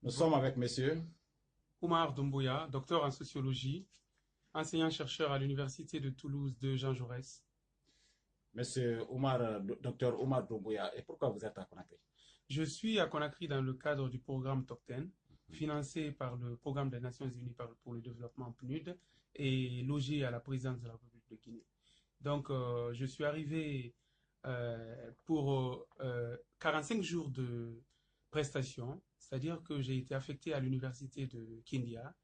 Nous sommes avec monsieur. Oumar Doumbouya, docteur en sociologie, enseignant-chercheur à l'Université de Toulouse de Jean Jaurès. Monsieur Oumar, docteur Oumar Doumbouya. Et pourquoi vous êtes à Conakry? Je suis à Conakry dans le cadre du programme TOCTEN, financé par le Programme des Nations Unies pour le développement PNUD et logé à la présidence de la République de Guinée. Donc, je suis arrivé pour 45 jours de prestation, c'est-à-dire que j'ai été affecté à l'université de Kindia,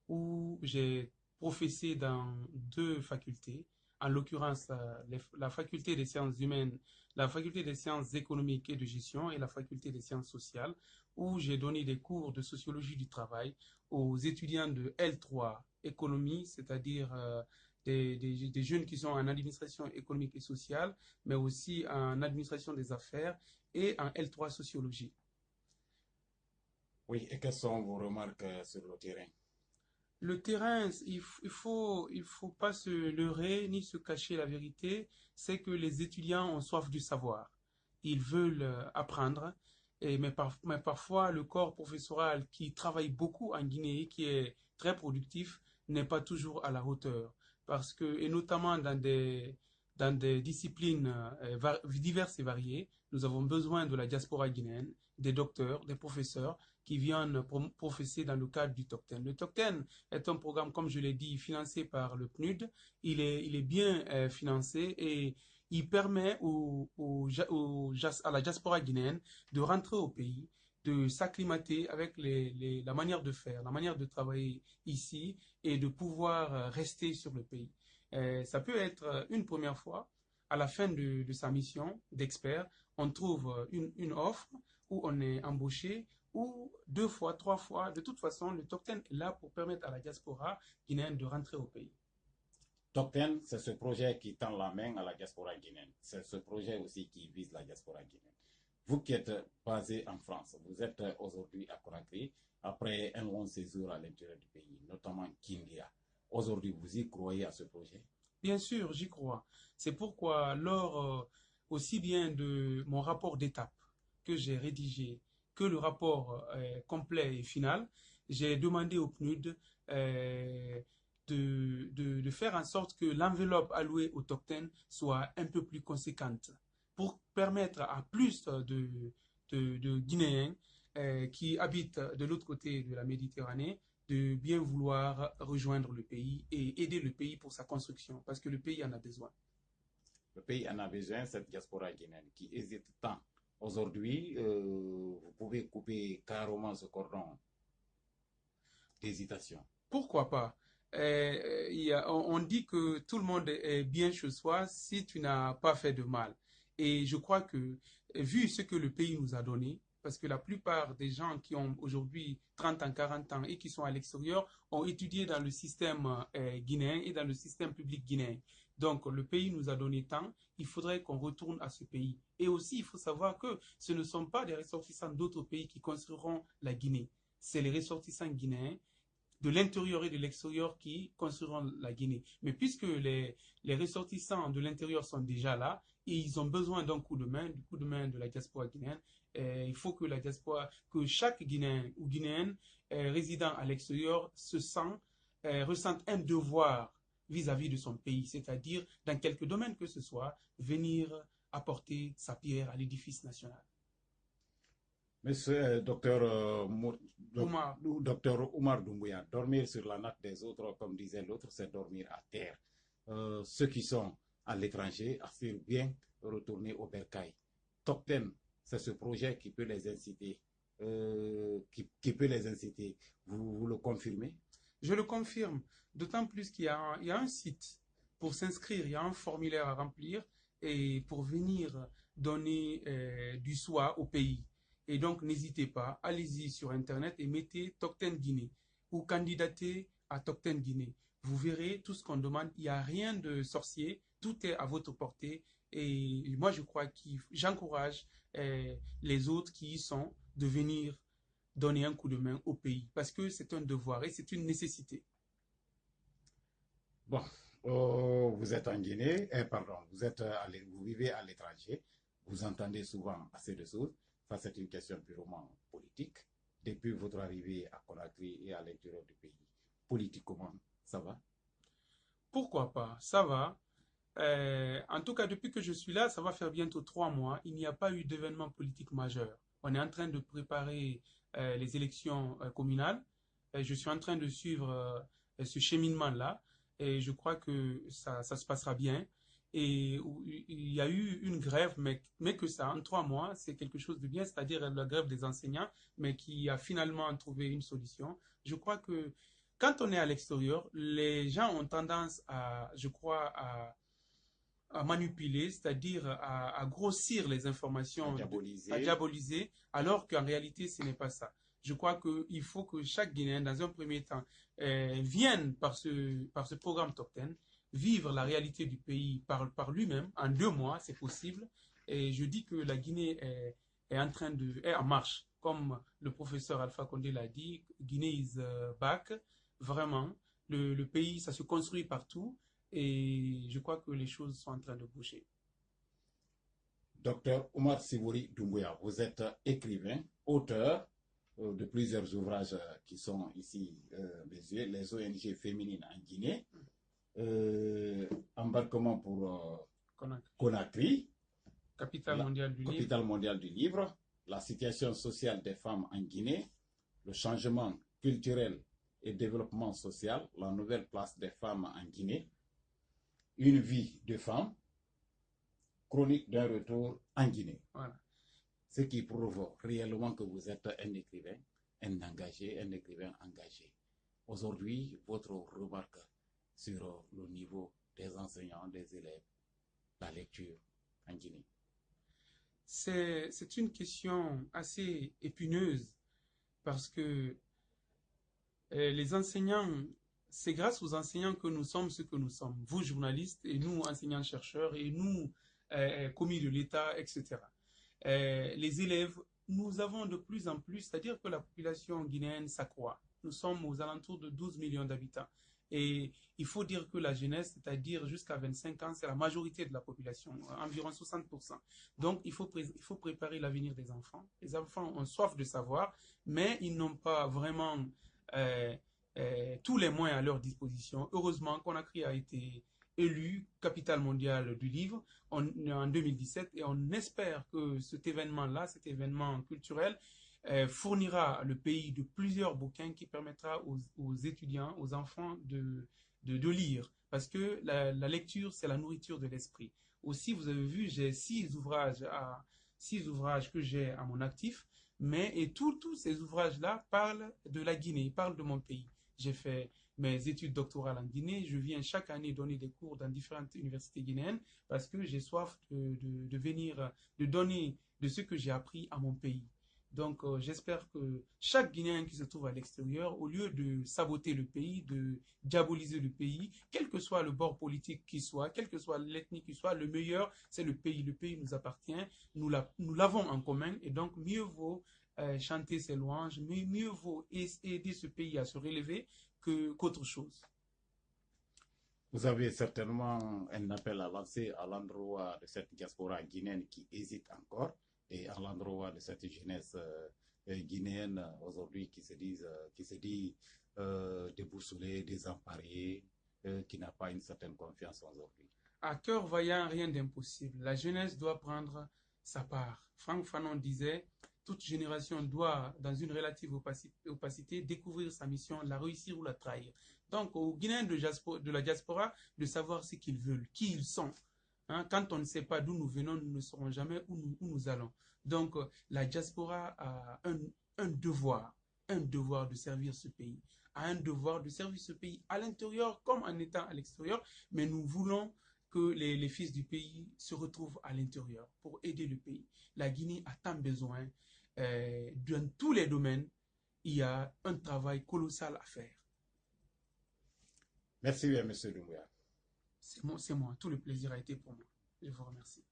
où j'ai professé dans deux facultés, en l'occurrence la faculté des sciences humaines, la faculté des sciences économiques et de gestion et la faculté des sciences sociales, où j'ai donné des cours de sociologie du travail aux étudiants de L3 économie, c'est-à-dire des jeunes qui sont en administration économique et sociale, mais aussi en administration des affaires et en L3 sociologie. Oui, et quelles sont vos remarques sur le terrain? Le terrain, il faut pas se leurrer ni se cacher la vérité, c'est que les étudiants ont soif du savoir. Ils veulent apprendre, mais parfois le corps professoral qui travaille beaucoup en Guinée, qui est très productif, n'est pas toujours à la hauteur. Parce que, et notamment dans des disciplines diverses et variées, nous avons besoin de la diaspora guinéenne, des docteurs, des professeurs qui viennent professer dans le cadre du TOCTEN. Le TOCTEN est un programme, comme je l'ai dit, financé par le PNUD. Il est bien financé et il permet à la diaspora guinéenne de rentrer au pays, de s'acclimater avec la manière de faire, la manière de travailler ici et de pouvoir rester sur le pays. Ça peut être une première fois, à la fin de sa mission d'expert, on trouve une offre où on est embauché ou deux fois, trois fois. De toute façon, le TOCTEN est là pour permettre à la diaspora guinéenne de rentrer au pays. TOCTEN, c'est ce projet qui tend la main à la diaspora guinéenne. C'est ce projet aussi qui vise la diaspora guinéenne. Vous qui êtes basé en France, vous êtes aujourd'hui à Conakry, après un long séjour à l'intérieur du pays, notamment Kindia. Aujourd'hui, vous y croyez à ce projet? Bien sûr, j'y crois. C'est pourquoi, lors aussi bien de mon rapport d'étape que j'ai rédigé, que le rapport complet et final, j'ai demandé au PNUD de faire en sorte que l'enveloppe allouée au TOCTEN soit un peu plus conséquente pour permettre à plus de Guinéens qui habitent de l'autre côté de la Méditerranée de bien vouloir rejoindre le pays et aider le pays pour sa construction, parce que le pays en a besoin. Le pays en a besoin, cette diaspora guinéenne qui hésite tant. Aujourd'hui, vous pouvez couper carrément ce cordon d'hésitation. Pourquoi pas? On dit que tout le monde est bien chez soi si tu n'as pas fait de mal. Et je crois que, vu ce que le pays nous a donné, parce que la plupart des gens qui ont aujourd'hui 30 ans, 40 ans et qui sont à l'extérieur ont étudié dans le système guinéen et dans le système public guinéen. Donc, le pays nous a donné tant, il faudrait qu'on retourne à ce pays. Et aussi, il faut savoir que ce ne sont pas des ressortissants d'autres pays qui construiront la Guinée. C'est les ressortissants guinéens de l'intérieur et de l'extérieur qui construiront la Guinée. Mais puisque les ressortissants de l'intérieur sont déjà là et ils ont besoin d'un coup de main, du coup de main de la diaspora guinéenne, il faut que la diaspora, que chaque Guinéen ou Guinéenne résidant à l'extérieur ressente un devoir vis-à-vis de son pays, c'est-à-dire dans quelque domaine que ce soit, venir apporter sa pierre à l'édifice national. Monsieur docteur Oumar, docteur Oumar Doumbouya, dormir sur la natte des autres, comme disait l'autre, c'est dormir à terre. Ceux qui sont à l'étranger aspirent bien retourner au bercail. Topten, c'est ce projet qui peut les inciter. Qui peut les inciter. Vous le confirmez? je le confirme, d'autant plus il y a un site pour s'inscrire, il y a un formulaire à remplir et pour venir donner du soi au pays. Et donc, n'hésitez pas, allez-y sur Internet et mettez Tocten Guinée ou candidatez à Tocten Guinée. Vous verrez tout ce qu'on demande. Il n'y a rien de sorcier, tout est à votre portée. Et moi, j'encourage les autres qui y sont de venir donner un coup de main au pays parce que c'est un devoir et c'est une nécessité. Bon, vous êtes en Guinée, pardon, vous vivez à l'étranger, vous entendez souvent assez de choses. Ça, c'est une question purement politique. depuis votre arrivée à Conakry et à l'intérieur du pays? Politiquement, ça va? Pourquoi pas? Ça va. En tout cas, depuis que je suis là, ça va faire bientôt 3 mois. Il n'y a pas eu d'événement politique majeur. On est en train de préparer les élections communales. Je suis en train de suivre ce cheminement-là et je crois que ça se passera bien. Et il y a eu une grève, mais que ça, en 3 mois, c'est quelque chose de bien, c'est-à-dire la grève des enseignants, mais qui a finalement trouvé une solution. Je crois que quand on est à l'extérieur, les gens ont tendance à, je crois, à manipuler, c'est-à-dire à grossir les À informations, à diaboliser. diaboliser, alors qu'en réalité, ce n'est pas ça. Je crois qu'il faut que chaque Guinéen, dans un premier temps, vienne par ce programme Top 10, vivre la réalité du pays par lui-même. En 2 mois, c'est possible. Et je dis que la Guinée est en marche. Comme le professeur Alpha Condé l'a dit, Guinée is back. Vraiment, le pays, ça se construit partout. Et je crois que les choses sont en train de bouger. Docteur Omar Sivouri Doumbouya, vous êtes écrivain, auteur de plusieurs ouvrages qui sont ici les ONG féminines en Guinée, embarquement pour Conakry, Capitale mondiale du livre. capitale mondiale du livre, la situation sociale des femmes en Guinée, le changement culturel et développement social, la nouvelle place des femmes en Guinée, une vie de femme, chronique d'un retour en Guinée. Voilà. Ce qui prouve réellement que vous êtes un écrivain, un écrivain engagé. Aujourd'hui, votre remarque sur le niveau des enseignants, des élèves, la lecture en Guinée. C'est une question assez épineuse parce que les enseignants, c'est grâce aux enseignants que nous sommes ce que nous sommes. Vous, journalistes, et nous, enseignants-chercheurs, et nous, commis de l'État, etc. Les élèves, nous avons de plus en plus, c'est-à-dire que la population guinéenne s'accroît. Nous sommes aux alentours de 12 millions d'habitants. Et il faut dire que la jeunesse, c'est-à-dire jusqu'à 25 ans, c'est la majorité de la population, environ 60%. Donc, il faut préparer l'avenir des enfants. Les enfants ont soif de savoir, mais ils n'ont pas vraiment tous les moyens à leur disposition. Heureusement, Conakry a été élu capitale mondiale du livre en 2017 et on espère que cet événement-là, cet événement culturel, fournira le pays de plusieurs bouquins qui permettra aux étudiants, aux enfants de lire. Parce que la lecture, c'est la nourriture de l'esprit. Aussi, vous avez vu, j'ai 6 ouvrages que j'ai à mon actif, et tous ces ouvrages-là parlent de la Guinée, parlent de mon pays. J'ai fait mes études doctorales en Guinée. Je viens chaque année donner des cours dans différentes universités guinéennes parce que j'ai soif de venir, de donner de ce que j'ai appris à mon pays. Donc, j'espère que chaque Guinéen qui se trouve à l'extérieur, au lieu de saboter le pays, de diaboliser le pays, quel que soit le bord politique qui soit, quelle que soit l'ethnie qui soit, le meilleur, c'est le pays. Le pays nous appartient, nous l'avons en commun, et donc mieux vaut chanter ses louanges, mieux vaut aider ce pays à se relever qu'autre chose. Vous avez certainement un appel à lancer à l'endroit de cette diaspora guinéenne qui hésite encore et à l'endroit de cette jeunesse guinéenne aujourd'hui qui se dit déboussolée, désemparée, qui n'a pas une certaine confiance aujourd'hui. À cœur vaillant, rien d'impossible. La jeunesse doit prendre sa part. Franck Fanon disait, toute génération doit, dans une relative opacité, découvrir sa mission, la réussir ou la trahir. Donc, aux Guinéens de la diaspora, de savoir ce qu'ils veulent, qui ils sont. Hein, quand on ne sait pas d'où nous venons, nous ne saurons jamais où nous allons. Donc, la diaspora a un devoir de servir ce pays, a un devoir de servir ce pays à l'intérieur comme en étant à l'extérieur, mais nous voulons que les fils du pays se retrouvent à l'intérieur pour aider le pays. La Guinée a tant besoin. Dans tous les domaines, il y a un travail colossal à faire. Merci bien, M. Doumbouya. C'est moi. Tout le plaisir a été pour moi. Je vous remercie.